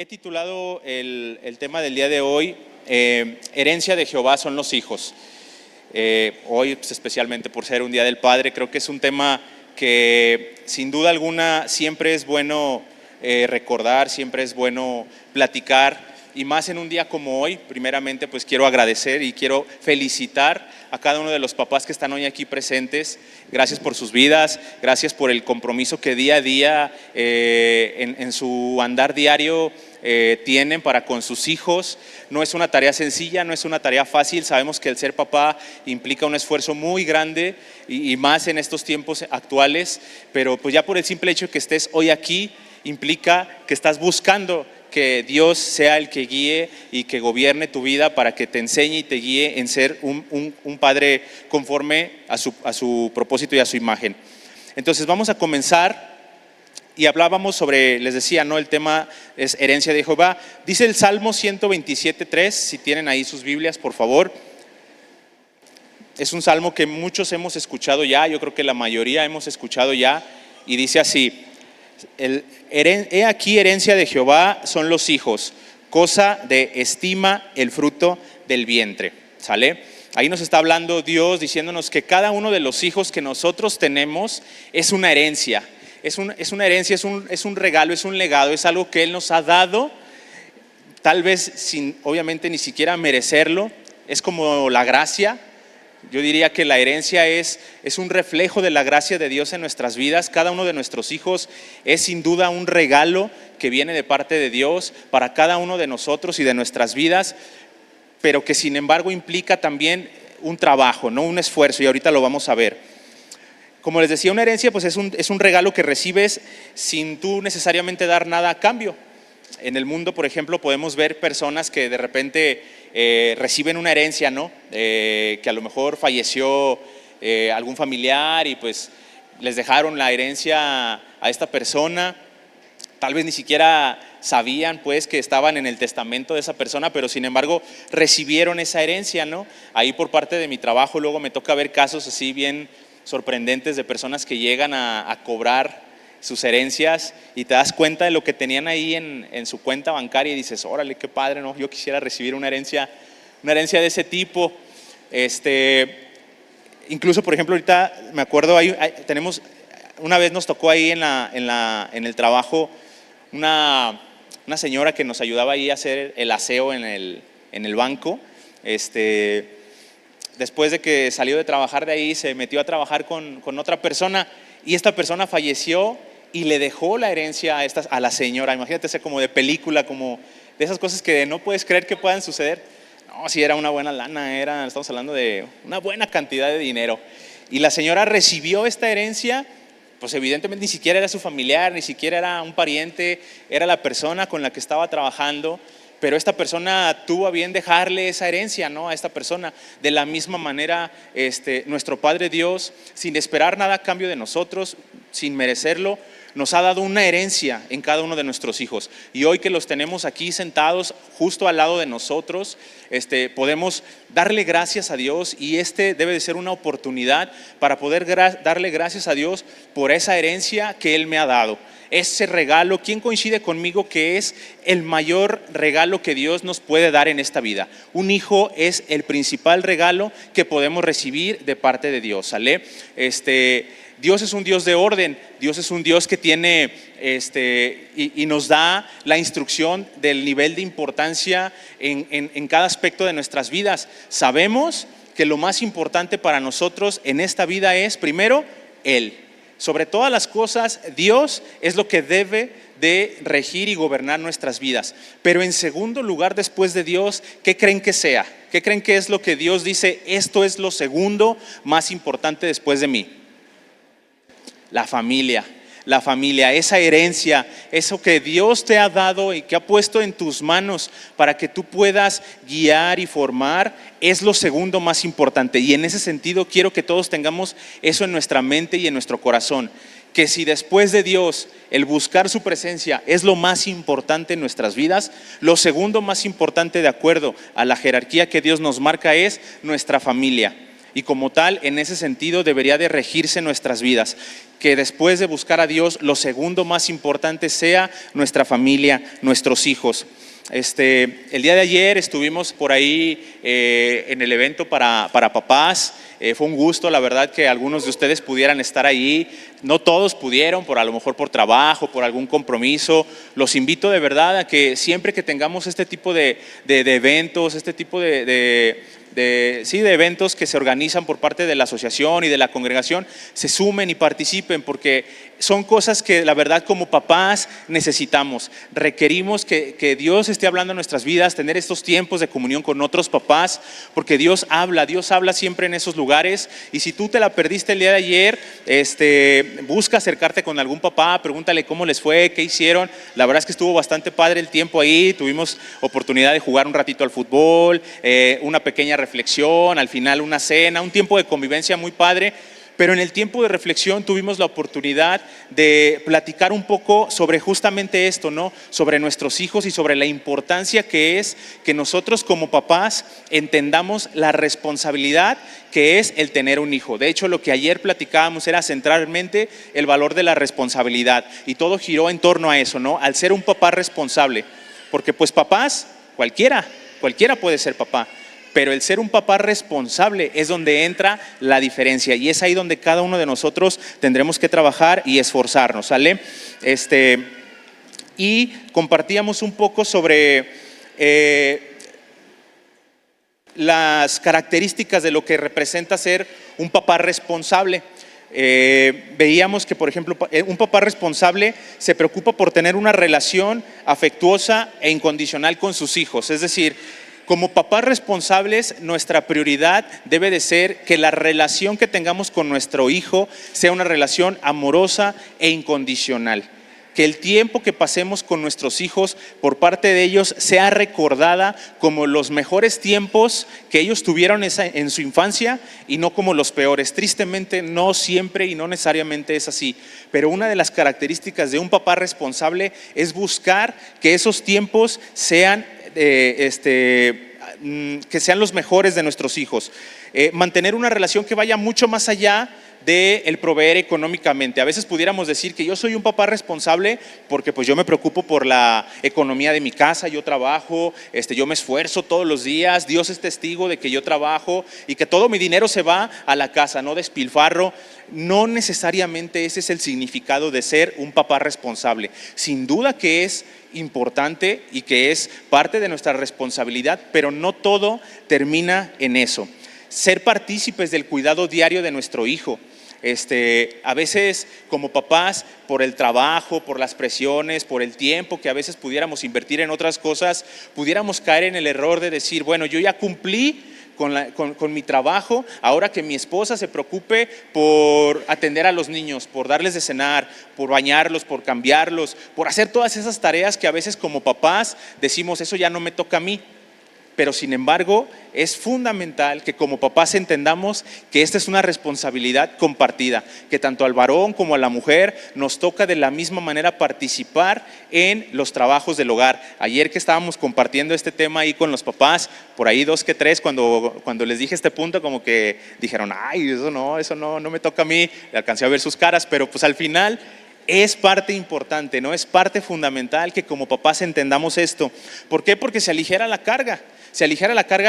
titulado el tema del día de hoy, herencia de Jehová son los hijos. Hoy, pues, especialmente por ser un Día del Padre, creo que es un tema que sin duda alguna siempre es bueno recordar, siempre es bueno platicar, y más en un día como hoy. Primeramente, pues quiero agradecer y quiero felicitar a cada uno de los papás que están hoy aquí presentes. Gracias por sus vidas, gracias por el compromiso que día a día en su andar diario tienen para con sus hijos. No es una tarea sencilla, no es una tarea fácil. Sabemos que el ser papá implica un esfuerzo muy grande y más en estos tiempos actuales, pero pues ya por el simple hecho de que estés hoy aquí implica que estás buscando que Dios sea el que guíe y que gobierne tu vida para que te enseñe y te guíe en ser un padre conforme a su propósito y a su imagen. Entonces vamos a comenzar y hablábamos sobre, les decía, ¿no? El tema es herencia de Jehová. Dice el Salmo 127:3, si tienen ahí sus Biblias, por favor. Es un salmo que muchos hemos escuchado ya, yo creo que la mayoría hemos escuchado ya, y dice así: he aquí herencia de Jehová son los hijos, cosa de estima el fruto del vientre. ¿Sale? Ahí nos está hablando Dios diciéndonos que cada uno de los hijos que nosotros tenemos es una herencia. Es una herencia, es un regalo, es un legado, es algo que Él nos ha dado, tal vez sin obviamente ni siquiera merecerlo. Es como la gracia. Yo diría que la herencia es un reflejo de la gracia de Dios en nuestras vidas. Cada uno de nuestros hijos es sin duda un regalo que viene de parte de Dios para cada uno de nosotros y de nuestras vidas, pero que sin embargo implica también un trabajo, ¿no? Un esfuerzo, y ahorita lo vamos a ver. Como les decía, una herencia pues es un regalo que recibes sin tú necesariamente dar nada a cambio. En el mundo, por ejemplo, podemos ver personas que de repente reciben una herencia, ¿no? Que a lo mejor falleció algún familiar y pues les dejaron la herencia a esta persona. Tal vez ni siquiera sabían pues que estaban en el testamento de esa persona, pero sin embargo recibieron esa herencia, ¿no? Ahí por parte de mi trabajo luego me toca ver casos así bien sorprendentes de personas que llegan a cobrar sus herencias y te das cuenta de lo que tenían ahí en su cuenta bancaria y dices, órale, qué padre, ¿no? Yo quisiera recibir una herencia de ese tipo. Incluso, por ejemplo, ahorita me acuerdo, tenemos, una vez nos tocó ahí en el trabajo una señora que nos ayudaba ahí a hacer el aseo en el banco. Después de que salió de trabajar de ahí, se metió a trabajar con otra persona, y esta persona falleció y le dejó la herencia a la señora. Imagínate, ser como de película, como de esas cosas que no puedes creer que puedan suceder. No, sí, era una buena lana, estamos hablando de una buena cantidad de dinero. Y la señora recibió esta herencia, pues evidentemente ni siquiera era su familiar, ni siquiera era un pariente, era la persona con la que estaba trabajando. Pero esta persona tuvo a bien dejarle esa herencia, ¿no? A esta persona. De la misma manera, nuestro Padre Dios, sin esperar nada a cambio de nosotros, sin merecerlo, nos ha dado una herencia en cada uno de nuestros hijos. Y hoy que los tenemos aquí sentados justo al lado de nosotros, podemos darle gracias a Dios, y debe de ser una oportunidad para poder darle gracias a Dios por esa herencia que Él me ha dado. Ese regalo, ¿quién coincide conmigo que es el mayor regalo que Dios nos puede dar en esta vida? Un hijo es el principal regalo que podemos recibir de parte de Dios, ¿sale? Dios es un Dios de orden, Dios es un Dios que tiene y nos da la instrucción del nivel de importancia en cada aspecto de nuestras vidas. Sabemos que lo más importante para nosotros en esta vida es, primero, Él. Sobre todas las cosas, Dios es lo que debe de regir y gobernar nuestras vidas. Pero en segundo lugar, después de Dios, ¿qué creen que sea? ¿Qué creen que es lo que Dios dice? Esto es lo segundo más importante después de mí. La familia, esa herencia, eso que Dios te ha dado y que ha puesto en tus manos para que tú puedas guiar y formar, es lo segundo más importante. Y en ese sentido quiero que todos tengamos eso en nuestra mente y en nuestro corazón, que si después de Dios el buscar su presencia es lo más importante en nuestras vidas, lo segundo más importante de acuerdo a la jerarquía que Dios nos marca es nuestra familia. y como tal, en ese sentido, debería de regirse nuestras vidas. Que después de buscar a Dios, lo segundo más importante sea nuestra familia, nuestros hijos. El día de ayer estuvimos por ahí en el evento para papás. Fue un gusto, la verdad, que algunos de ustedes pudieran estar ahí. No todos pudieron, a lo mejor por trabajo, por algún compromiso. Los invito de verdad a que siempre que tengamos este tipo de eventos, este tipo de eventos que se organizan por parte de la asociación y de la congregación, se sumen y participen, porque son cosas que la verdad como papás necesitamos. Requerimos que Dios esté hablando en nuestras vidas, tener estos tiempos de comunión con otros papás, porque Dios habla siempre en esos lugares. Y si tú te la perdiste el día de ayer, busca acercarte con algún papá, pregúntale cómo les fue, qué hicieron. La verdad es que estuvo bastante padre el tiempo ahí, tuvimos oportunidad de jugar un ratito al fútbol, una pequeña reflexión, al final una cena, un tiempo de convivencia muy padre. Pero en el tiempo de reflexión tuvimos la oportunidad de platicar un poco sobre justamente esto, ¿no? Sobre nuestros hijos y sobre la importancia que es que nosotros como papás entendamos la responsabilidad que es el tener un hijo. De hecho, lo que ayer platicábamos era centralmente el valor de la responsabilidad, y todo giró en torno a eso, ¿no? Al ser un papá responsable, porque pues papás, cualquiera puede ser papá. Pero el ser un papá responsable es donde entra la diferencia, y es ahí donde cada uno de nosotros tendremos que trabajar y esforzarnos, ¿sale? Y compartíamos un poco sobre las características de lo que representa ser un papá responsable. Veíamos que, por ejemplo, un papá responsable se preocupa por tener una relación afectuosa e incondicional con sus hijos. Es decir, como papás responsables, nuestra prioridad debe de ser que la relación que tengamos con nuestro hijo sea una relación amorosa e incondicional. Que el tiempo que pasemos con nuestros hijos por parte de ellos sea recordada como los mejores tiempos que ellos tuvieron en su infancia, y no como los peores. Tristemente, no siempre y no necesariamente es así. Pero una de las características de un papá responsable es buscar que esos tiempos sean que sean los mejores de nuestros hijos. Mantener una relación que vaya mucho más allá de el proveer económicamente. A veces pudiéramos decir que yo soy un papá responsable porque pues yo me preocupo por la economía de mi casa, yo trabajo, yo me esfuerzo todos los días, Dios es testigo de que yo trabajo y que todo mi dinero se va a la casa, no despilfarro. No necesariamente ese es el significado de ser un papá responsable. Sin duda que es importante y que es parte de nuestra responsabilidad, pero no todo termina en eso. Ser partícipes del cuidado diario de nuestro hijo. A veces como papás, por el trabajo, por las presiones, por el tiempo que a veces pudiéramos invertir en otras cosas, pudiéramos caer en el error de decir, bueno, yo ya cumplí con mi trabajo, ahora que mi esposa se preocupe por atender a los niños, por darles de cenar, por bañarlos, por cambiarlos, por hacer todas esas tareas que a veces como papás decimos, eso ya no me toca a mí. Pero sin embargo, es fundamental que como papás entendamos que esta es una responsabilidad compartida, que tanto al varón como a la mujer nos toca de la misma manera participar en los trabajos del hogar. Ayer que estábamos compartiendo este tema ahí con los papás, por ahí 2 que 3, cuando les dije este punto, como que dijeron, ay, eso no me toca a mí. Le alcancé a ver sus caras, pero pues al final es parte importante, ¿no? Es parte fundamental que como papás entendamos esto. ¿Por qué? Porque se aligera la carga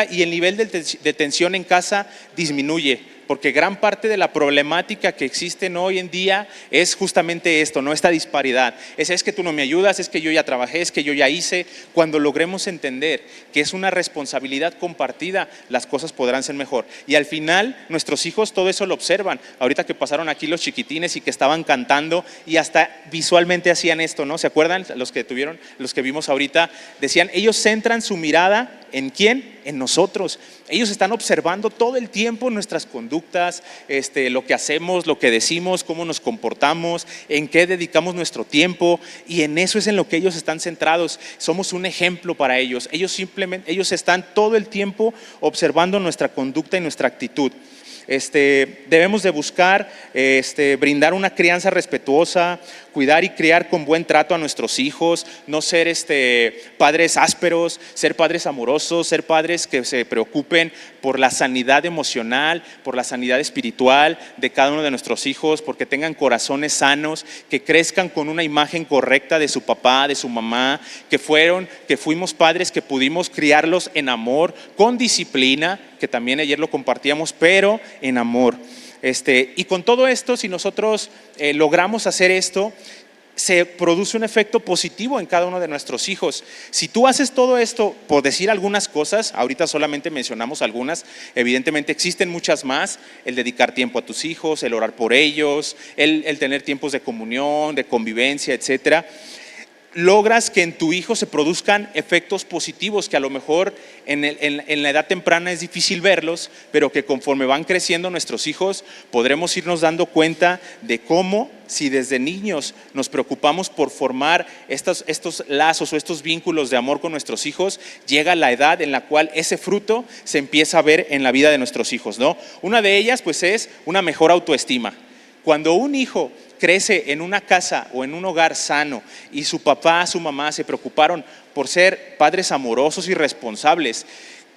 y el nivel de tensión en casa disminuye. Porque gran parte de la problemática que existe hoy en día es justamente esto, ¿no? Esta disparidad. Es que tú no me ayudas, es que yo ya trabajé, es que yo ya hice. Cuando logremos entender que es una responsabilidad compartida, las cosas podrán ser mejor. Y al final, nuestros hijos todo eso lo observan. Ahorita que pasaron aquí los chiquitines y que estaban cantando y hasta visualmente hacían esto, ¿no? ¿Se acuerdan? Los que vimos ahorita, decían, ellos centran su mirada ¿en quién? En nosotros. Ellos están observando todo el tiempo nuestras conductas, lo que hacemos, lo que decimos, cómo nos comportamos, en qué dedicamos nuestro tiempo, y en eso es en lo que ellos están centrados. Somos un ejemplo para ellos. Ellos están todo el tiempo observando nuestra conducta y nuestra actitud. Debemos de buscar brindar una crianza respetuosa, cuidar y criar con buen trato a nuestros hijos, no ser padres ásperos, ser padres amorosos, hermoso ser padres que se preocupen por la sanidad emocional, por la sanidad espiritual de cada uno de nuestros hijos, porque tengan corazones sanos, que crezcan con una imagen correcta de su papá, de su mamá, que fuimos padres que pudimos criarlos en amor, con disciplina, que también ayer lo compartíamos, pero en amor. Y con todo esto, si nosotros logramos hacer esto, se produce un efecto positivo en cada uno de nuestros hijos. Si tú haces todo esto, por decir algunas cosas, ahorita solamente mencionamos algunas, evidentemente existen muchas más: el dedicar tiempo a tus hijos, el orar por ellos, el tener tiempos de comunión, de convivencia, etcétera. Logras que en tu hijo se produzcan efectos positivos que a lo mejor en la edad temprana es difícil verlos, pero que conforme van creciendo nuestros hijos podremos irnos dando cuenta de cómo, si desde niños nos preocupamos por formar estos lazos o estos vínculos de amor con nuestros hijos, llega la edad en la cual ese fruto se empieza a ver en la vida de nuestros hijos, ¿no? Una de ellas pues es una mejor autoestima. Cuando un hijo crece en una casa o en un hogar sano y su papá, su mamá se preocuparon por ser padres amorosos y responsables,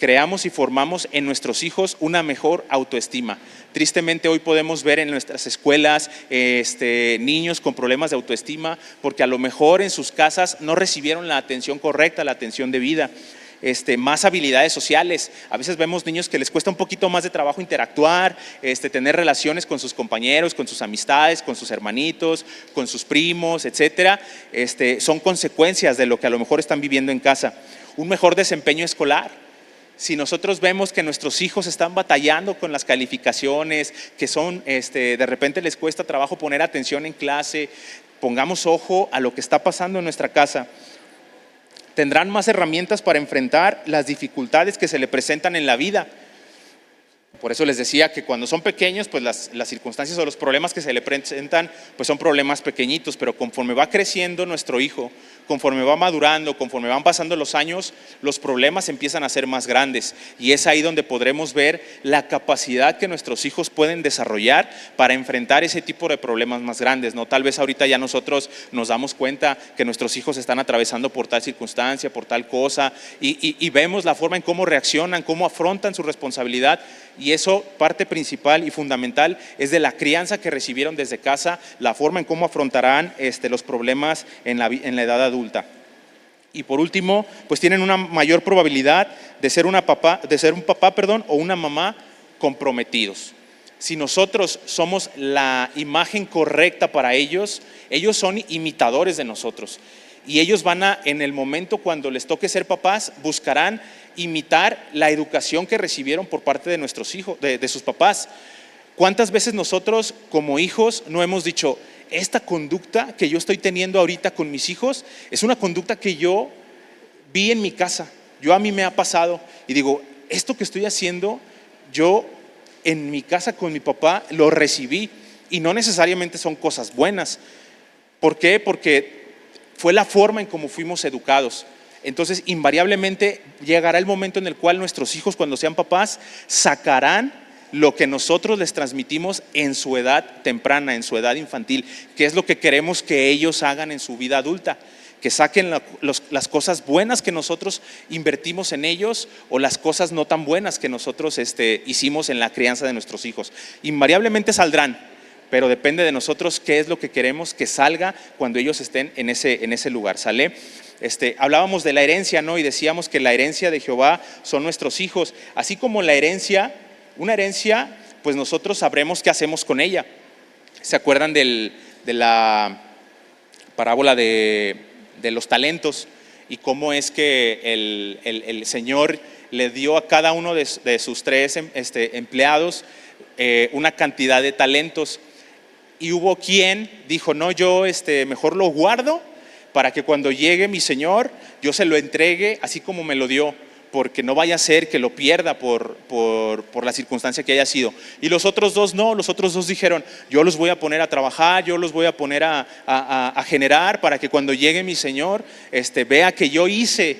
creamos y formamos en nuestros hijos una mejor autoestima. Tristemente hoy podemos ver en nuestras escuelas niños con problemas de autoestima porque a lo mejor en sus casas no recibieron la atención correcta, la atención debida. Más habilidades sociales. A veces vemos niños que les cuesta un poquito más de trabajo interactuar, tener relaciones con sus compañeros, con sus amistades, con sus hermanitos, con sus primos, etcétera. Son consecuencias de lo que a lo mejor están viviendo en casa. Un mejor desempeño escolar. Si nosotros vemos que nuestros hijos están batallando con las calificaciones, que de repente les cuesta trabajo poner atención en clase, pongamos ojo a lo que está pasando en nuestra casa. Tendrán más herramientas para enfrentar las dificultades que se le presentan en la vida. Por eso les decía que cuando son pequeños, pues las circunstancias o los problemas que se le presentan, pues son problemas pequeñitos, pero conforme va creciendo nuestro hijo, conforme va madurando, conforme van pasando los años, los problemas empiezan a ser más grandes. Y es ahí donde podremos ver la capacidad que nuestros hijos pueden desarrollar para enfrentar ese tipo de problemas más grandes, ¿no? Tal vez ahorita ya nosotros nos damos cuenta que nuestros hijos están atravesando por tal circunstancia, por tal cosa, y vemos la forma en cómo reaccionan, cómo afrontan su responsabilidad. Y eso, parte principal y fundamental, es de la crianza que recibieron desde casa, la forma en cómo afrontarán los problemas en la edad adulta. Y por último, pues tienen una mayor probabilidad de ser un papá o una mamá comprometidos. Si nosotros somos la imagen correcta para ellos, ellos son imitadores de nosotros. Y ellos en el momento cuando les toque ser papás, buscarán imitar la educación que recibieron por parte de nuestros hijos, de sus papás. ¿Cuántas veces nosotros como hijos no hemos dicho, esta conducta que yo estoy teniendo ahorita con mis hijos es una conducta que yo vi en mi casa, a mí me ha pasado, y digo, esto que estoy haciendo, yo en mi casa con mi papá lo recibí, y no necesariamente son cosas buenas? ¿Por qué? Porque fue la forma en cómo fuimos educados. Entonces, invariablemente llegará el momento en el cual nuestros hijos, cuando sean papás, sacarán lo que nosotros les transmitimos en su edad temprana, en su edad infantil, que es lo que queremos que ellos hagan en su vida adulta, que saquen las cosas buenas que nosotros invertimos en ellos o las cosas no tan buenas que nosotros hicimos en la crianza de nuestros hijos. Invariablemente saldrán, pero depende de nosotros qué es lo que queremos que salga cuando ellos estén en ese lugar, ¿sale? Hablábamos de la herencia, ¿no? Y decíamos que la herencia de Jehová son nuestros hijos, así como una herencia, pues nosotros sabremos qué hacemos con ella. ¿Se acuerdan de la parábola de los talentos y cómo es que el Señor le dio a cada uno de sus 3 empleados una cantidad de talentos? Y hubo quien dijo, no, yo mejor lo guardo para que cuando llegue mi Señor yo se lo entregue así como me lo dio, porque no vaya a ser que lo pierda por la circunstancia que haya sido. Y los otros 2 no, los otros 2 dijeron, yo los voy a poner a trabajar, yo los voy a poner a generar para que cuando llegue mi Señor vea que yo hice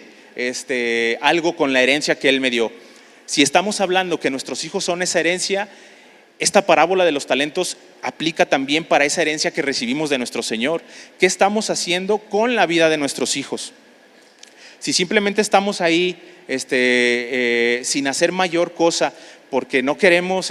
algo con la herencia que Él me dio. Si estamos hablando que nuestros hijos son esa herencia, esta parábola de los talentos aplica también para esa herencia que recibimos de nuestro Señor. ¿Qué estamos haciendo con la vida de nuestros hijos? Si simplemente estamos ahí sin hacer mayor cosa, porque no queremos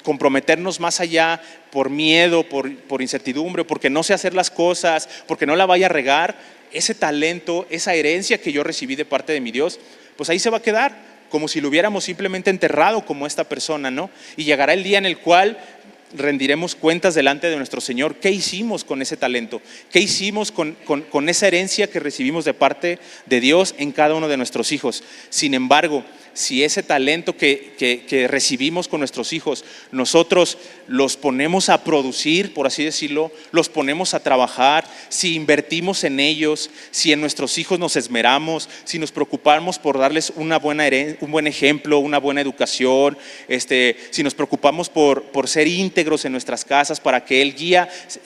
comprometernos más allá por miedo, por incertidumbre, porque no sé hacer las cosas, porque no la vaya a regar, ese talento, esa herencia que yo recibí de parte de mi Dios, pues ahí se va a quedar, como si lo hubiéramos simplemente enterrado como esta persona, ¿no? Y llegará el día en el cual rendiremos cuentas delante de nuestro Señor. ¿Qué hicimos con ese talento? ¿Qué hicimos con esa herencia que recibimos de parte de Dios en cada uno de nuestros hijos? Sin embargo, si ese talento que recibimos con nuestros hijos, nosotros los ponemos a producir, por así decirlo, los ponemos a trabajar, si invertimos en ellos, si en nuestros hijos nos esmeramos, si nos preocupamos por darles un buen ejemplo, una buena educación, si nos preocupamos por ser íntegros en nuestras casas para que Él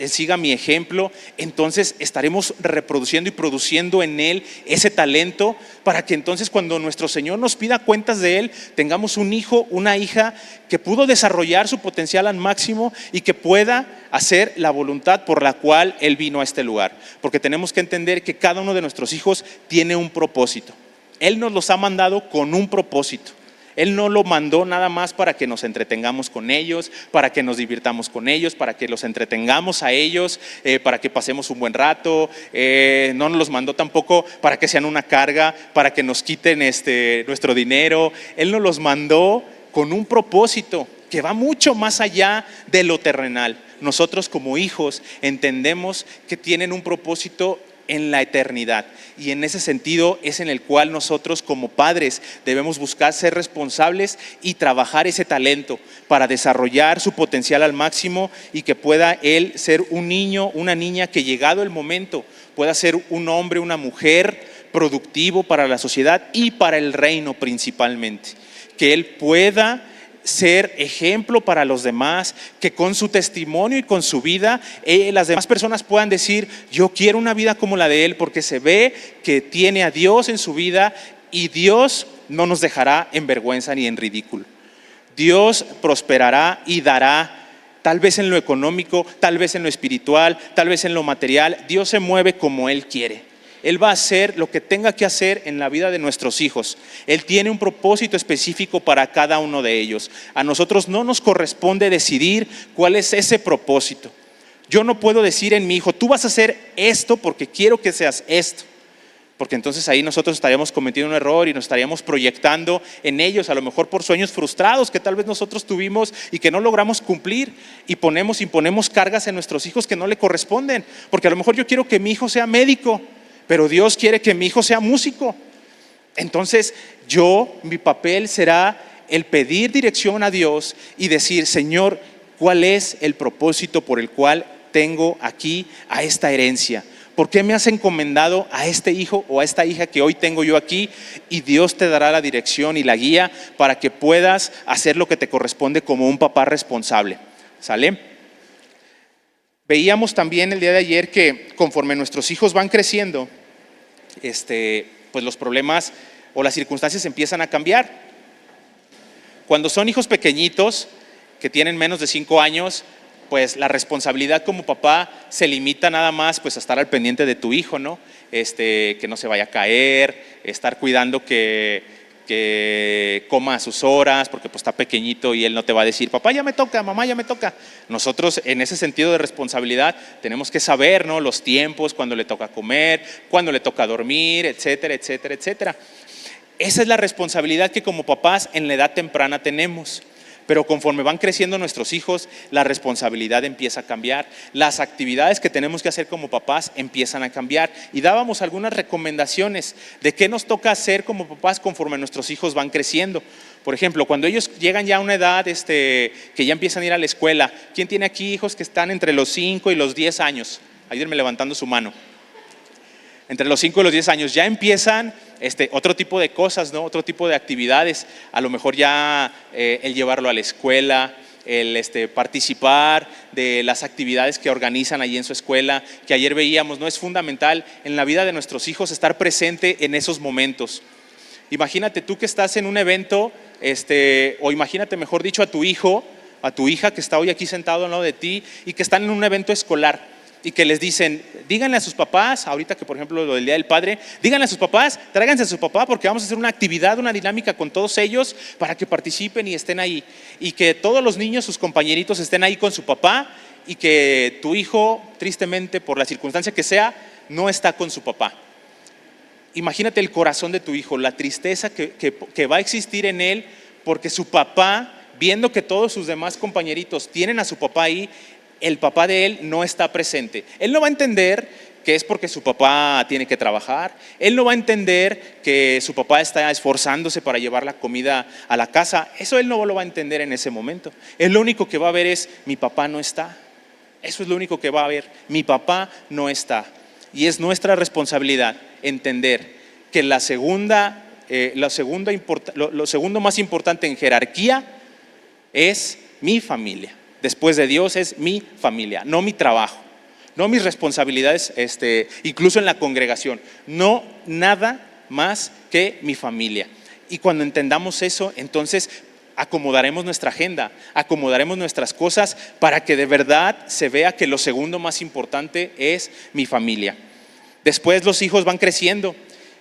siga mi ejemplo, entonces estaremos reproduciendo y produciendo en Él ese talento para que entonces cuando nuestro Señor nos pida cuentas de Él, tengamos un hijo, una hija que pudo desarrollar su potencial al máximo y que pueda hacer la voluntad por la cual Él vino a este lugar. Porque tenemos que entender que cada uno de nuestros hijos tiene un propósito. Él nos los ha mandado con un propósito. Él no lo mandó nada más para que nos entretengamos con ellos, para que nos divirtamos con ellos, para que los entretengamos a ellos, para que pasemos un buen rato. No nos los mandó tampoco para que sean una carga, para que nos quiten nuestro dinero. Él nos los mandó con un propósito que va mucho más allá de lo terrenal. Nosotros como hijos entendemos que tienen un propósito en la eternidad, y en ese sentido es en el cual nosotros como padres debemos buscar ser responsables y trabajar ese talento para desarrollar su potencial al máximo y que pueda él ser un niño, una niña que llegado el momento pueda ser un hombre, una mujer productivo para la sociedad y para el reino principalmente, que él pueda ser ejemplo para los demás, que con su testimonio y con su vida las demás personas puedan decir: yo quiero una vida como la de él, porque se ve que tiene a Dios en su vida y Dios no nos dejará en vergüenza ni en ridículo. Dios prosperará y dará, tal vez en lo económico, tal vez en lo espiritual, tal vez en lo material. Dios se mueve como Él quiere. Él va a hacer lo que tenga que hacer en la vida de nuestros hijos. Él tiene un propósito específico para cada uno de ellos. A nosotros no nos corresponde decidir cuál es ese propósito. Yo no puedo decir en mi hijo: tú vas a hacer esto porque quiero que seas esto. Porque entonces ahí nosotros estaríamos cometiendo un error y nos estaríamos proyectando en ellos, a lo mejor por sueños frustrados que tal vez nosotros tuvimos y que no logramos cumplir, y imponemos cargas en nuestros hijos que no le corresponden. Porque a lo mejor yo quiero que mi hijo sea médico, pero Dios quiere que mi hijo sea músico. Entonces mi papel será el pedir dirección a Dios y decir: Señor, ¿cuál es el propósito por el cual tengo aquí a esta herencia? ¿Por qué me has encomendado a este hijo o a esta hija que hoy tengo yo aquí? Y Dios te dará la dirección y la guía para que puedas hacer lo que te corresponde como un papá responsable. ¿Sale? Veíamos también el día de ayer que conforme nuestros hijos van creciendo, pues los problemas o las circunstancias empiezan a cambiar. Cuando son hijos pequeñitos que tienen menos de 5 años, pues la responsabilidad como papá se limita nada más pues a estar al pendiente de tu hijo, ¿no? Que no se vaya a caer, estar cuidando que coma a sus horas, porque pues está pequeñito y él no te va a decir: papá ya me toca, mamá ya me toca. Nosotros en ese sentido de responsabilidad tenemos que saber, ¿no?, los tiempos, cuando le toca comer, cuando le toca dormir, etcétera, etcétera, etcétera. Esa es la responsabilidad que como papás en la edad temprana tenemos. Pero conforme van creciendo nuestros hijos, la responsabilidad empieza a cambiar. Las actividades que tenemos que hacer como papás empiezan a cambiar. Y dábamos algunas recomendaciones de qué nos toca hacer como papás conforme nuestros hijos van creciendo. Por ejemplo, cuando ellos llegan ya a una edad que ya empiezan a ir a la escuela. ¿Quién tiene aquí hijos que están entre los 5 y los 10 años? Ayúdenme levantando su mano. Entre los 5 y los 10 años ya empiezan otro tipo de cosas, ¿no? Otro tipo de actividades. A lo mejor ya el llevarlo a la escuela, el participar de las actividades que organizan allí en su escuela, que ayer veíamos, ¿no? Es fundamental en la vida de nuestros hijos estar presente en esos momentos. Imagínate tú que estás en un evento, o imagínate, mejor dicho, a tu hijo, a tu hija que está hoy aquí sentado al lado de ti y que están en un evento escolar. y que les dicen, díganle a sus papás, ahorita que por ejemplo lo del Día del Padre, díganle a sus papás, tráiganse a su papá porque vamos a hacer una actividad, una dinámica con todos ellos para que participen y estén ahí. Y que todos los niños, sus compañeritos, estén ahí con su papá y que tu hijo, tristemente, por la circunstancia que sea, no está con su papá. Imagínate el corazón de tu hijo, la tristeza que va a existir en él porque su papá, viendo que todos sus demás compañeritos tienen a su papá ahí, el papá de él no está presente. Él no va a entender que es porque su papá tiene que trabajar. Él no va a entender que su papá está esforzándose para llevar la comida a la casa. Eso él no lo va a entender en ese momento. Él lo único que va a ver es, mi papá no está. Eso es lo único que va a ver, mi papá no está. Y es nuestra responsabilidad entender que lo segundo más importante en jerarquía es mi familia. Después de Dios es mi familia, no mi trabajo, no mis responsabilidades, incluso en la congregación, no nada más que mi familia. Y cuando entendamos eso, entonces acomodaremos nuestra agenda, acomodaremos nuestras cosas para que de verdad se vea que lo segundo más importante es mi familia. Después los hijos van creciendo,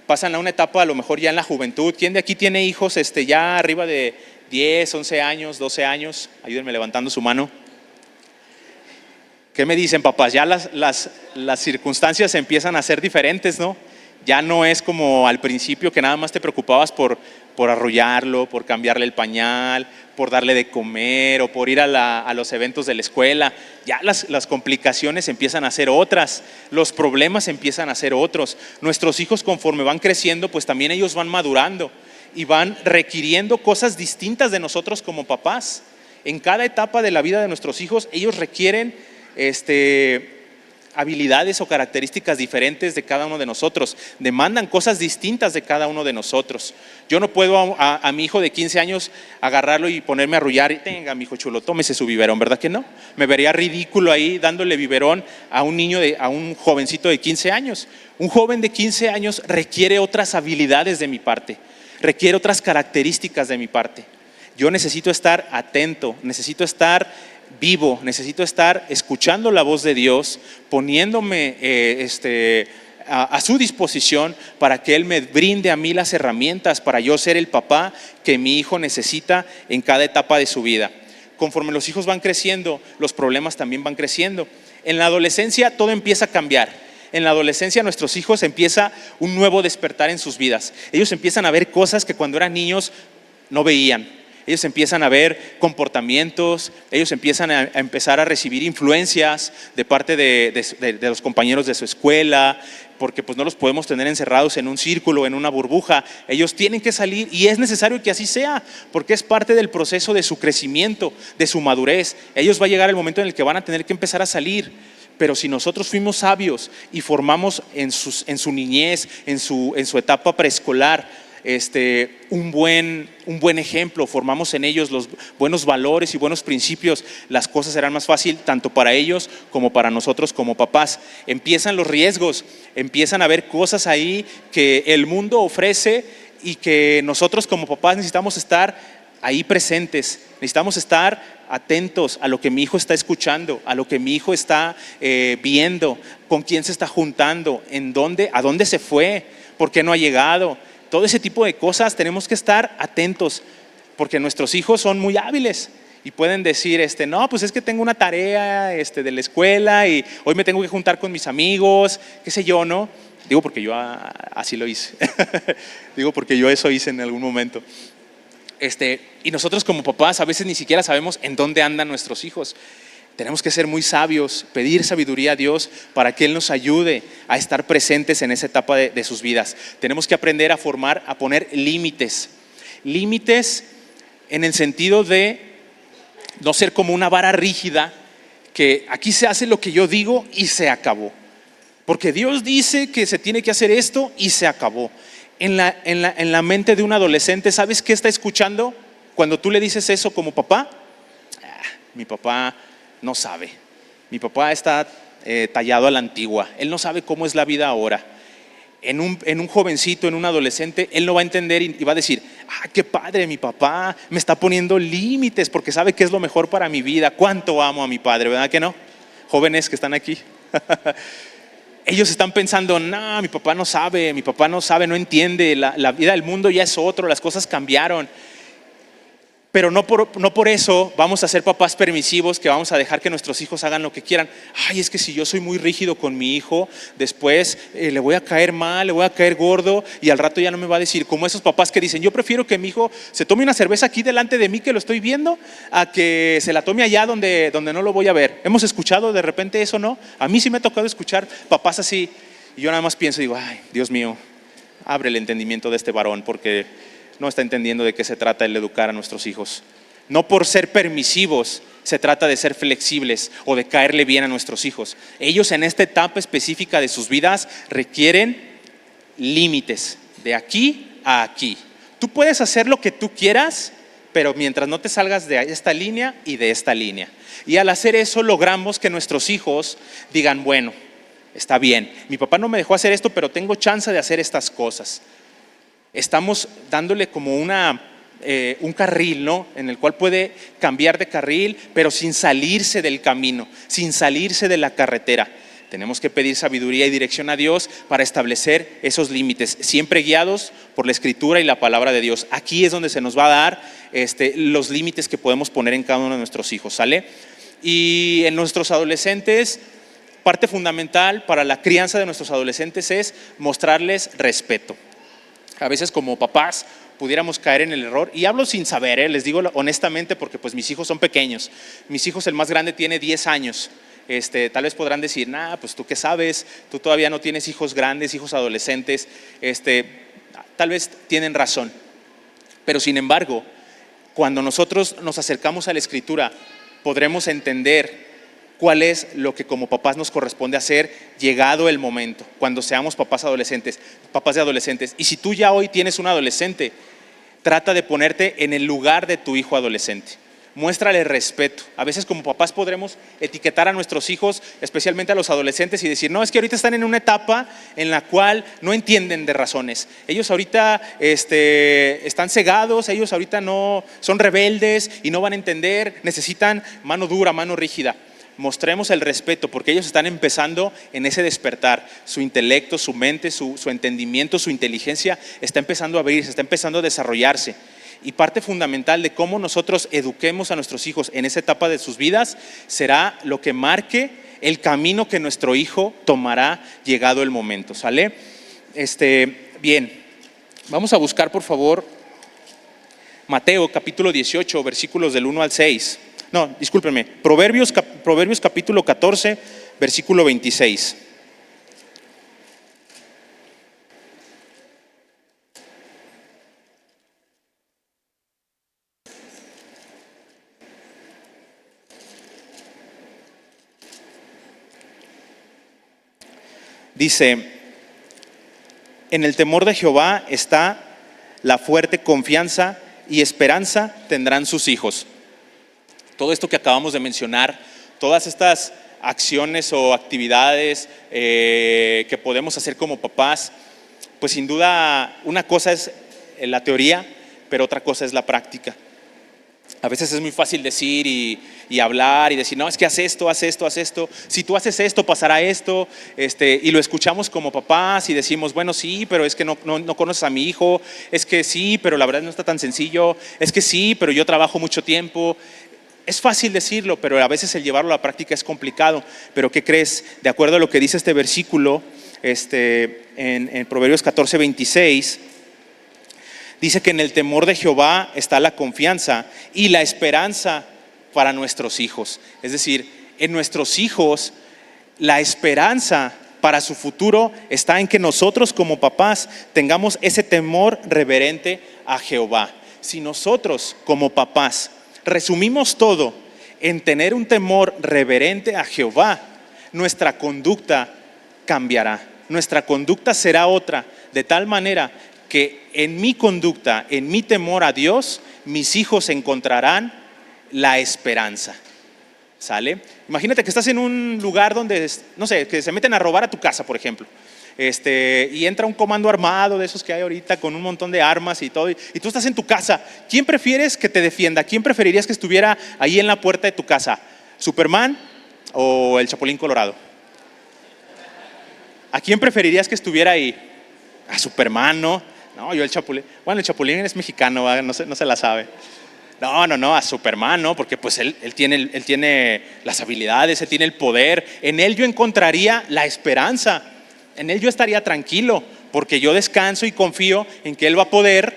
pasan a una etapa a lo mejor ya en la juventud. ¿Quién de aquí tiene hijos ya arriba de 10, 11 años, 12 años? Ayúdenme levantando su mano. ¿Qué me dicen, papás? Ya las circunstancias empiezan a ser diferentes, ¿no? Ya no es como al principio que nada más te preocupabas por arrullarlo, por cambiarle el pañal, por darle de comer o por ir a los eventos de la escuela. Ya las complicaciones empiezan a ser otras, los problemas empiezan a ser otros. Nuestros hijos, conforme van creciendo, pues también ellos van madurando y van requiriendo cosas distintas de nosotros como papás. En cada etapa de la vida de nuestros hijos, ellos requieren habilidades o características diferentes de cada uno de nosotros, demandan cosas distintas de cada uno de nosotros. Yo no puedo a mi hijo de 15 años agarrarlo y ponerme a arrullar y tenga, mi hijo chulo, tómese su biberón, ¿verdad que no? Me vería ridículo ahí dándole biberón a un jovencito de 15 años. Un joven de 15 años requiere otras habilidades de mi parte, requiere otras características de mi parte. Yo necesito estar atento, necesito estar vivo, necesito estar escuchando la voz de Dios, poniéndome a su disposición para que Él me brinde a mí las herramientas para yo ser el papá que mi hijo necesita en cada etapa de su vida. Conforme los hijos van creciendo, los problemas también van creciendo. En la adolescencia todo empieza a cambiar. En la adolescencia nuestros hijos empieza un nuevo despertar en sus vidas. Ellos empiezan a ver cosas que cuando eran niños no veían. Ellos empiezan a ver comportamientos, ellos empiezan a empezar a recibir influencias de parte de los compañeros de su escuela, porque pues no los podemos tener encerrados en un círculo, en una burbuja. Ellos tienen que salir y es necesario que así sea, porque es parte del proceso de su crecimiento, de su madurez. Ellos va a llegar el momento en el que van a tener que empezar a salir. Pero si nosotros fuimos sabios y formamos en su niñez, en su etapa preescolar, un buen ejemplo, formamos en ellos los buenos valores y buenos principios, las cosas serán más fácil tanto para ellos como para nosotros como papás. Empiezan los riesgos, empiezan a haber cosas ahí que el mundo ofrece y que nosotros como papás necesitamos estar ahí presentes, necesitamos estar atentos a lo que mi hijo está escuchando, a lo que mi hijo está viendo, con quién se está juntando, a dónde se fue, por qué no ha llegado. Todo ese tipo de cosas tenemos que estar atentos, porque nuestros hijos son muy hábiles y pueden decir, no, pues es que tengo una tarea de la escuela y hoy me tengo que juntar con mis amigos, qué sé yo, ¿no? Digo porque yo así lo hice, digo porque yo eso hice en algún momento. Y nosotros como papás a veces ni siquiera sabemos en dónde andan nuestros hijos. Tenemos que ser muy sabios, pedir sabiduría a Dios para que Él nos ayude a estar presentes en esa etapa de sus vidas. Tenemos que aprender a poner límites. Límites en el sentido de no ser como una vara rígida, que aquí se hace lo que yo digo y se acabó. Porque Dios dice que se tiene que hacer esto y se acabó. En la mente de un adolescente, ¿sabes qué está escuchando cuando tú le dices eso como papá? Mi papá no sabe. Mi papá está tallado a la antigua. Él no sabe cómo es la vida ahora. En un jovencito, en un adolescente, él no va a entender y va a decir, qué padre, mi papá me está poniendo límites porque sabe que es lo mejor para mi vida. Cuánto amo a mi padre, ¿verdad que no? Jóvenes que están aquí, Ellos están pensando, no, mi papá no sabe, no entiende, la vida del mundo ya es otro, las cosas cambiaron. Pero no por eso vamos a ser papás permisivos que vamos a dejar que nuestros hijos hagan lo que quieran. Ay, es que si yo soy muy rígido con mi hijo, después le voy a caer mal, le voy a caer gordo y al rato ya no me va a decir. Como esos papás que dicen, yo prefiero que mi hijo se tome una cerveza aquí delante de mí que lo estoy viendo, a que se la tome allá donde no lo voy a ver. ¿Hemos escuchado de repente eso, no? A mí sí me ha tocado escuchar papás así y yo nada más pienso y digo, ay, Dios mío, abre el entendimiento de este varón porque no está entendiendo de qué se trata el educar a nuestros hijos. No por ser permisivos se trata de ser flexibles o de caerle bien a nuestros hijos. Ellos en esta etapa específica de sus vidas requieren límites, de aquí a aquí. Tú puedes hacer lo que tú quieras, pero mientras no te salgas de esta línea y de esta línea. Y al hacer eso logramos que nuestros hijos digan, bueno, está bien, mi papá no me dejó hacer esto, pero tengo chance de hacer estas cosas. Estamos dándole como un carril, ¿no? En el cual puede cambiar de carril, pero sin salirse del camino, sin salirse de la carretera. Tenemos que pedir sabiduría y dirección a Dios para establecer esos límites, siempre guiados por la Escritura y la palabra de Dios. Aquí es donde se nos va a dar los límites que podemos poner en cada uno de nuestros hijos, ¿sale? Y en nuestros adolescentes, parte fundamental para la crianza de nuestros adolescentes es mostrarles respeto. A veces como papás pudiéramos caer en el error, y hablo sin saber, les digo honestamente porque pues mis hijos son pequeños. Mis hijos, el más grande tiene 10 años. Tal vez podrán decir, pues tú qué sabes, tú todavía no tienes hijos grandes, hijos adolescentes. Tal vez tienen razón, pero sin embargo, cuando nosotros nos acercamos a la Escritura, podremos entender cuál es lo que como papás nos corresponde hacer llegado el momento, cuando seamos papás de adolescentes. Y si tú ya hoy tienes un adolescente, trata de ponerte en el lugar de tu hijo adolescente. Muéstrale respeto. A veces como papás podremos etiquetar a nuestros hijos, especialmente a los adolescentes, y decir, no, es que ahorita están en una etapa en la cual no entienden de razones. Ellos ahorita están cegados, ellos ahorita no son rebeldes y no van a entender, necesitan mano dura, mano rígida. Mostremos el respeto porque ellos están empezando en ese despertar. Su intelecto, su mente, su entendimiento, su inteligencia está empezando a abrirse, está empezando a desarrollarse. Y parte fundamental de cómo nosotros eduquemos a nuestros hijos en esa etapa de sus vidas será lo que marque el camino que nuestro hijo tomará llegado el momento, ¿sale? Bien, vamos a buscar por favor Mateo capítulo 18, versículos del 1 al 6. No, discúlpenme, Proverbios capítulo 14, versículo 26. Dice, en el temor de Jehová está la fuerte confianza y esperanza tendrán sus hijos. Todo esto que acabamos de mencionar, todas estas acciones o actividades que podemos hacer como papás, pues sin duda una cosa es la teoría, pero otra cosa es la práctica. A veces es muy fácil decir y hablar y decir, no, es que haz esto, haz esto, haz esto. Si tú haces esto, pasará esto. Y lo escuchamos como papás y decimos, bueno, sí, pero es que no conoces a mi hijo. Es que sí, pero la verdad no está tan sencillo. Es que sí, pero yo trabajo mucho tiempo. Es fácil decirlo, pero a veces el llevarlo a la práctica es complicado. Pero ¿qué crees? De acuerdo a lo que dice este versículo, en Proverbios 14, 26, dice que en el temor de Jehová está la confianza y la esperanza para nuestros hijos. Es decir, en nuestros hijos la esperanza para su futuro está en que nosotros como papás tengamos ese temor reverente a Jehová. Si nosotros como papás resumimos todo en tener un temor reverente a Jehová, nuestra conducta cambiará. Nuestra conducta será otra, de tal manera que en mi conducta, en mi temor a Dios, mis hijos encontrarán la esperanza. ¿Sale? Imagínate que estás en un lugar donde, no sé, que se meten a robar a tu casa, por ejemplo. Y entra un comando armado de esos que hay ahorita con un montón de armas y todo, y tú estás en tu casa. ¿Quién prefieres que te defienda? ¿Quién preferirías que estuviera ahí en la puerta de tu casa? ¿Superman o el Chapulín Colorado? ¿A quién preferirías que estuviera ahí? A Superman, ¿no? No, yo el Chapulín. Bueno, el Chapulín es mexicano, ¿verdad? No se la sabe. No, a Superman, ¿no? Porque pues él tiene las habilidades, él tiene el poder. En él yo encontraría la esperanza. En él yo estaría tranquilo, porque yo descanso y confío en que él va a poder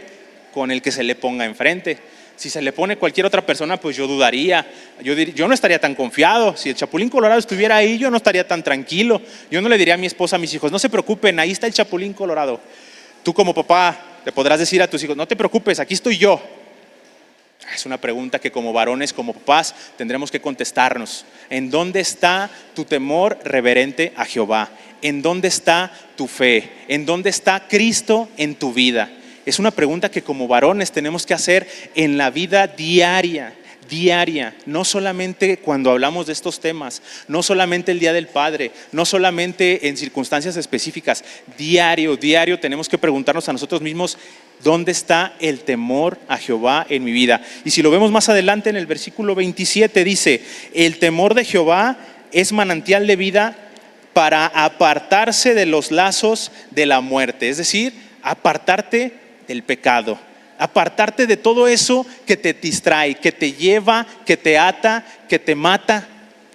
con el que se le ponga enfrente. Si se le pone cualquier otra persona, pues yo dudaría. Yo no estaría tan confiado. Si el Chapulín Colorado estuviera ahí, yo no estaría tan tranquilo. Yo no le diría a mi esposa, a mis hijos, no se preocupen, ahí está el Chapulín Colorado. Tú como papá le podrás decir a tus hijos, no te preocupes, aquí estoy yo. Es una pregunta que como varones, como papás, tendremos que contestarnos. ¿En dónde está tu temor reverente a Jehová? ¿En dónde está tu fe? ¿En dónde está Cristo en tu vida? Es una pregunta que como varones tenemos que hacer en la vida diaria, no solamente cuando hablamos de estos temas, no solamente el Día del Padre, no solamente en circunstancias específicas, diario tenemos que preguntarnos a nosotros mismos, ¿dónde está el temor a Jehová en mi vida? Y si lo vemos más adelante en el versículo 27 dice, el temor de Jehová es manantial de vida para apartarse de los lazos de la muerte, es decir, apartarte del pecado, apartarte de todo eso que te distrae, que te lleva, que te ata, que te mata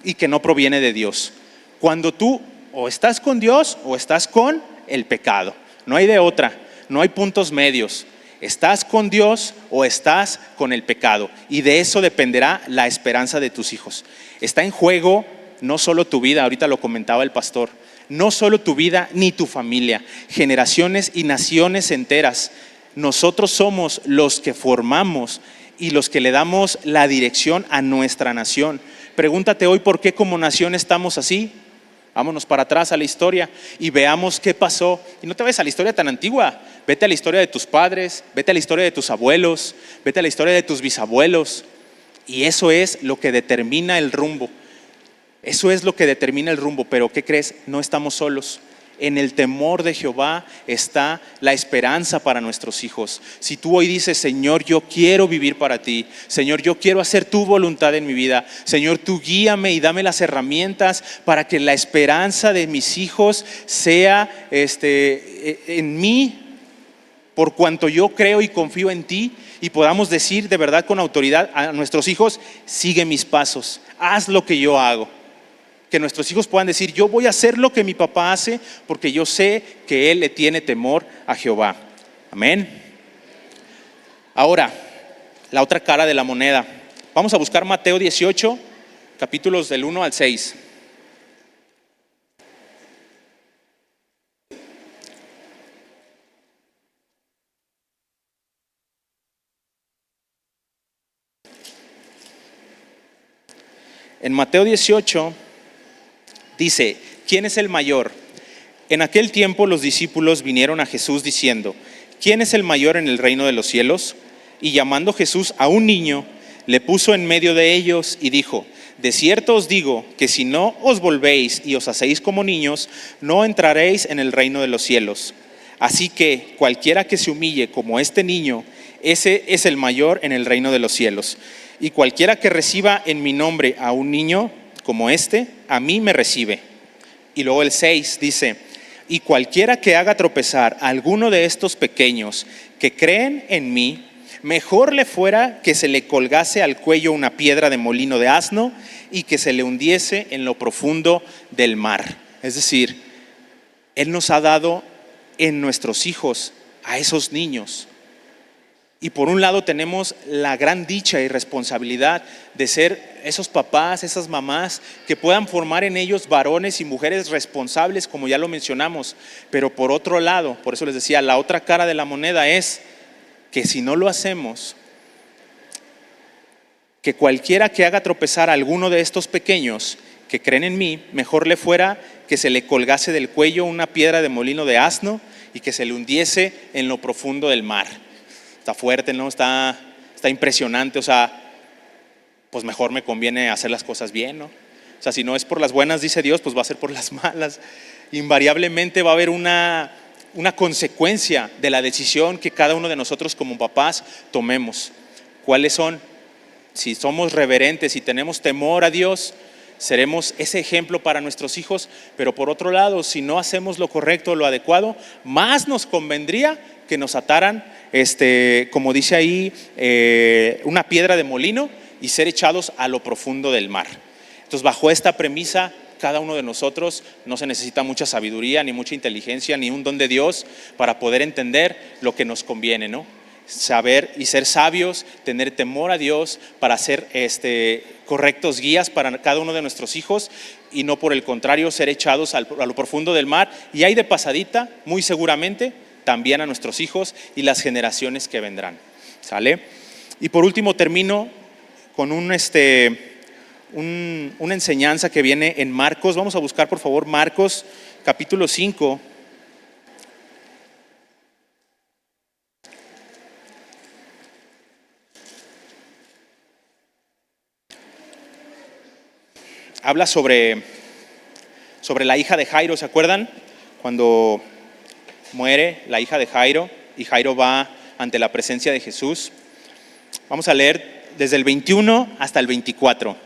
y que no proviene de Dios. Cuando tú o estás con Dios o estás con el pecado, no hay de otra, no hay puntos medios. Estás con Dios o estás con el pecado, y de eso dependerá la esperanza de tus hijos. Está en juego no solo tu vida, ahorita lo comentaba el pastor, no solo tu vida ni tu familia, generaciones y naciones enteras. Nosotros somos los que formamos y los que le damos la dirección a nuestra nación. Pregúntate hoy por qué como nación estamos así. Vámonos para atrás a la historia y veamos qué pasó. Y no te vayas a la historia tan antigua, vete a la historia de tus padres, vete a la historia de tus abuelos, vete a la historia de tus bisabuelos. Y eso es lo que determina el rumbo. Eso es lo que determina el rumbo. Pero ¿qué crees? No estamos solos. En el temor de Jehová está la esperanza para nuestros hijos. Si tú hoy dices, Señor, yo quiero vivir para ti, Señor, yo quiero hacer tu voluntad en mi vida, Señor, tú guíame y dame las herramientas para que la esperanza de mis hijos sea en mí, por cuanto yo creo y confío en ti, y podamos decir de verdad con autoridad a nuestros hijos, sigue mis pasos, haz lo que yo hago. Que nuestros hijos puedan decir, yo voy a hacer lo que mi papá hace porque yo sé que él le tiene temor a Jehová. Amén. Ahora, la otra cara de la moneda. Vamos a buscar Mateo 18, capítulos del 1 al 6. En Mateo 18 dice, ¿quién es el mayor? En aquel tiempo los discípulos vinieron a Jesús diciendo, ¿quién es el mayor en el reino de los cielos? Y llamando Jesús a un niño, le puso en medio de ellos y dijo, de cierto os digo que si no os volvéis y os hacéis como niños, no entraréis en el reino de los cielos. Así que cualquiera que se humille como este niño, ese es el mayor en el reino de los cielos. Y cualquiera que reciba en mi nombre a un niño como este, a mí me recibe. Y luego el 6 dice, y cualquiera que haga tropezar a alguno de estos pequeños que creen en mí, mejor le fuera que se le colgase al cuello una piedra de molino de asno y que se le hundiese en lo profundo del mar. Es decir, Él nos ha dado en nuestros hijos a esos niños. Y por un lado tenemos la gran dicha y responsabilidad de ser esos papás, esas mamás que puedan formar en ellos varones y mujeres responsables, como ya lo mencionamos. Pero por otro lado, por eso les decía, la otra cara de la moneda es que si no lo hacemos, que cualquiera que haga tropezar a alguno de estos pequeños que creen en mí, mejor le fuera que se le colgase del cuello una piedra de molino de asno y que se le hundiese en lo profundo del mar. Está fuerte, ¿no? Está impresionante, o sea, pues mejor me conviene hacer las cosas bien, ¿no? O sea, si no es por las buenas, dice Dios, pues va a ser por las malas. Invariablemente va a haber una consecuencia de la decisión que cada uno de nosotros como papás tomemos. ¿Cuáles son? Si somos reverentes y tenemos temor a Dios, seremos ese ejemplo para nuestros hijos, pero por otro lado, si no hacemos lo correcto, lo adecuado, más nos convendría que nos ataran, como dice ahí, una piedra de molino y ser echados a lo profundo del mar. Entonces, bajo esta premisa, cada uno de nosotros no se necesita mucha sabiduría, ni mucha inteligencia, ni un don de Dios para poder entender lo que nos conviene, ¿no? Saber y ser sabios, tener temor a Dios para ser correctos guías para cada uno de nuestros hijos y no por el contrario ser echados a lo profundo del mar y ahí de pasadita, muy seguramente, también a nuestros hijos y las generaciones que vendrán. ¿Sale? Y por último termino con una enseñanza que viene en Marcos. Vamos a buscar por favor Marcos capítulo 5. Habla sobre la hija de Jairo, ¿se acuerdan? Cuando muere la hija de Jairo y Jairo va ante la presencia de Jesús. Vamos a leer desde el 21 hasta el 24.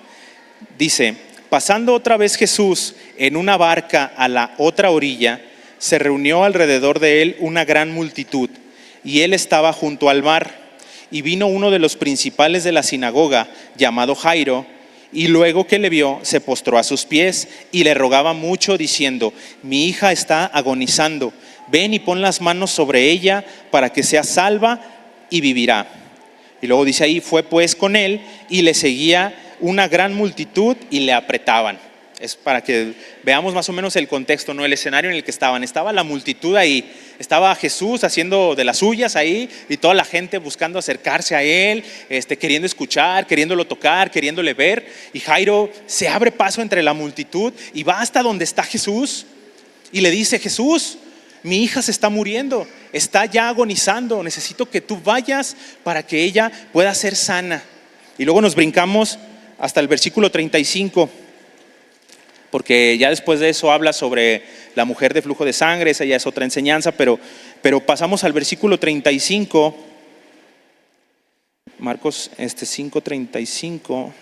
Dice: pasando otra vez Jesús en una barca a la otra orilla, se reunió alrededor de él una gran multitud, y él estaba junto al mar. Y vino uno de los principales de la sinagoga, llamado Jairo, y luego que le vio, se postró a sus pies y le rogaba mucho, diciendo: mi hija está agonizando, ven y pon las manos sobre ella para que sea salva y vivirá. Y luego dice ahí: fue pues con él y le seguía una gran multitud y le apretaban. Es para que veamos más o menos el contexto, ¿no? El escenario en el que estaban. Estaba la multitud ahí, estaba Jesús haciendo de las suyas ahí y toda la gente buscando acercarse a él, queriendo escuchar, queriéndolo tocar, queriéndole ver. Y Jairo se abre paso entre la multitud y va hasta donde está Jesús y le dice: Jesús, mi hija se está muriendo, está ya agonizando, necesito que tú vayas para que ella pueda ser sana. Y luego nos brincamos hasta el versículo 35, porque ya después de eso habla sobre la mujer de flujo de sangre. Esa ya es otra enseñanza, pero pasamos al versículo 35, Marcos 5:35,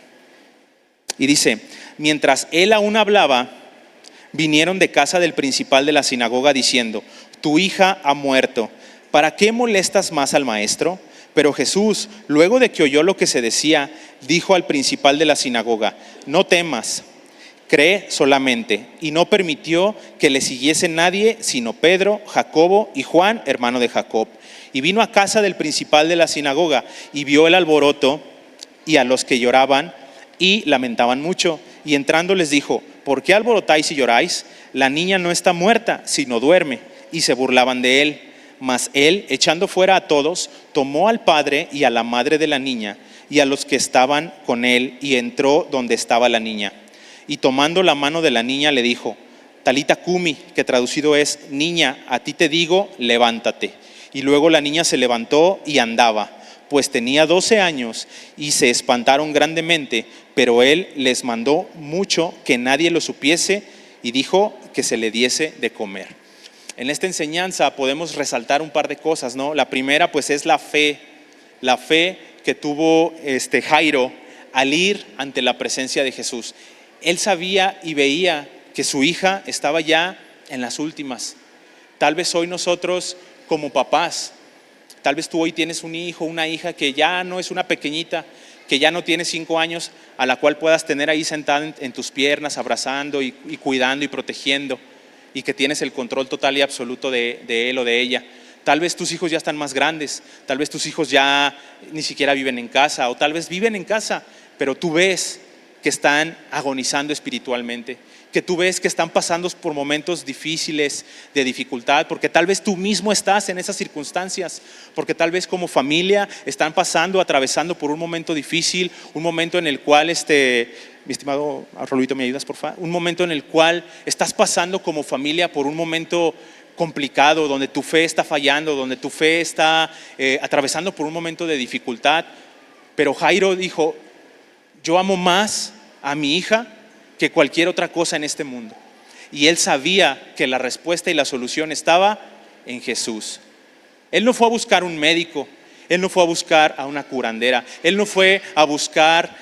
y dice: mientras él aún hablaba, vinieron de casa del principal de la sinagoga diciendo: tu hija ha muerto, ¿para qué molestas más al maestro? Pero Jesús, luego de que oyó lo que se decía, dijo al principal de la sinagoga: no temas, cree solamente. Y no permitió que le siguiese nadie sino Pedro, Jacobo y Juan, hermano de Jacob. Y vino a casa del principal de la sinagoga y vio el alboroto y a los que lloraban y lamentaban mucho. Y entrando les dijo: ¿por qué alborotáis y lloráis? La niña no está muerta, sino duerme. Y se burlaban de él. Mas él, echando fuera a todos, tomó al padre y a la madre de la niña y a los que estaban con él, y entró donde estaba la niña. Y tomando la mano de la niña le dijo: Talita cumi, que traducido es: niña, a ti te digo, levántate. Y luego la niña se levantó y andaba, pues tenía 12 años, y se espantaron grandemente, pero él les mandó mucho que nadie lo supiese y dijo que se le diese de comer. En esta enseñanza podemos resaltar un par de cosas, ¿no? La primera pues es la fe que tuvo Jairo al ir ante la presencia de Jesús. Él sabía y veía que su hija estaba ya en las últimas. Tal vez hoy nosotros como papás, tal vez tú hoy tienes un hijo, una hija que ya no es una pequeñita, que ya no tiene 5 años, a la cual puedas tener ahí sentada en tus piernas, abrazando y cuidando y protegiendo, y que tienes el control total y absoluto de él o de ella. Tal vez tus hijos ya están más grandes, tal vez tus hijos ya ni siquiera viven en casa, o tal vez viven en casa, pero tú ves que están agonizando espiritualmente, que tú ves que están pasando por momentos difíciles, de dificultad, porque tal vez tú mismo estás en esas circunstancias, porque tal vez como familia están atravesando por un momento difícil, un momento en el cual, mi estimado Rolito, ¿me ayudas por favor? Un momento en el cual estás pasando como familia por un momento complicado, donde tu fe está fallando, donde tu fe está atravesando por un momento de dificultad. Pero Jairo dijo: yo amo más a mi hija que cualquier otra cosa en este mundo. Y él sabía que la respuesta y la solución estaba en Jesús. Él no fue a buscar un médico, él no fue a buscar a una curandera, él no fue a buscar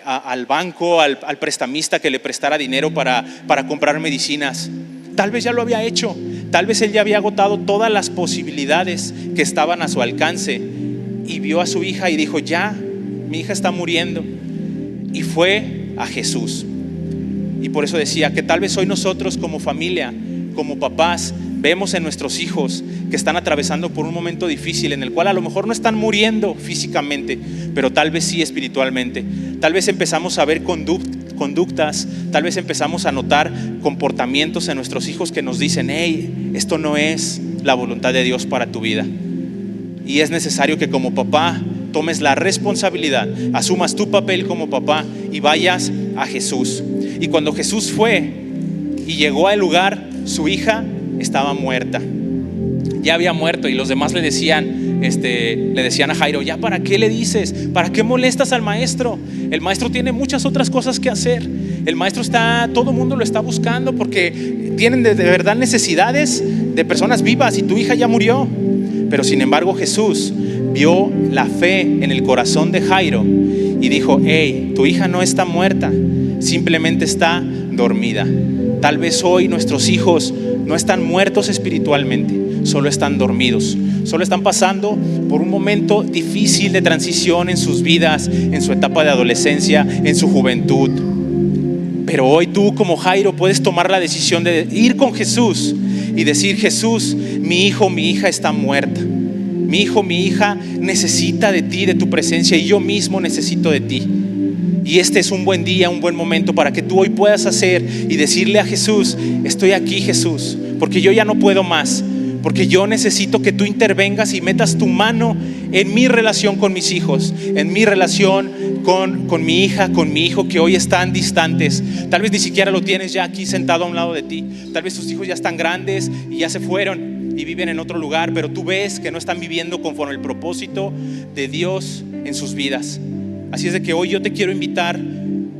al banco, al prestamista que le prestara dinero para comprar medicinas. Tal vez ya lo había hecho, tal vez él ya había agotado todas las posibilidades que estaban a su alcance y vio a su hija y dijo: ya, mi hija está muriendo. Y fue a Jesús. Y por eso decía que tal vez hoy nosotros como familia, como papás, vemos en nuestros hijos que están atravesando por un momento difícil en el cual a lo mejor no están muriendo físicamente, pero tal vez sí espiritualmente. Tal vez empezamos a ver conductas, tal vez empezamos a notar comportamientos en nuestros hijos que nos dicen: hey, esto no es la voluntad de Dios para tu vida. Y es necesario que como papá tomes la responsabilidad, asumas tu papel como papá y vayas a Jesús. Y cuando Jesús fue y llegó al lugar, su hija estaba muerta. Ya había muerto y los demás le decían a Jairo: ya, ¿para qué le dices? ¿Para qué molestas al maestro? El maestro tiene muchas otras cosas que hacer. El maestro todo el mundo lo está buscando porque tienen de verdad necesidades de personas vivas y tu hija ya murió. Pero sin embargo Jesús vio la fe en el corazón de Jairo y dijo: hey, tu hija no está muerta, simplemente está dormida. Tal vez hoy nuestros hijos no están muertos espiritualmente, solo están dormidos, solo están pasando por un momento difícil de transición en sus vidas, en su etapa de adolescencia, en su juventud. Pero hoy tú como Jairo puedes tomar la decisión de ir con Jesús y decir: Jesús, mi hijo, mi hija está muerta. Mi hijo, mi hija necesita de ti, de tu presencia, y yo mismo necesito de ti. Y este es un buen día, un buen momento para que tú hoy puedas hacer y decirle a Jesús: estoy aquí, Jesús, porque yo ya no puedo más, porque yo necesito que tú intervengas y metas tu mano en mi relación con mis hijos, en mi relación con mi hija, con mi hijo, que hoy están distantes. Tal vez ni siquiera lo tienes ya aquí sentado a un lado de ti. Tal vez tus hijos ya están grandes y ya se fueron y viven en otro lugar, pero tú ves que no están viviendo conforme el propósito de Dios en sus vidas. Así es de que hoy yo te quiero invitar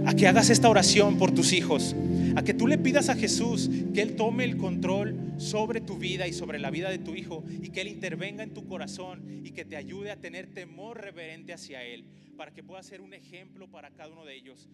a que hagas esta oración por tus hijos, a que tú le pidas a Jesús que Él tome el control sobre tu vida y sobre la vida de tu hijo, y que Él intervenga en tu corazón y que te ayude a tener temor reverente hacia Él, para que puedas ser un ejemplo para cada uno de ellos.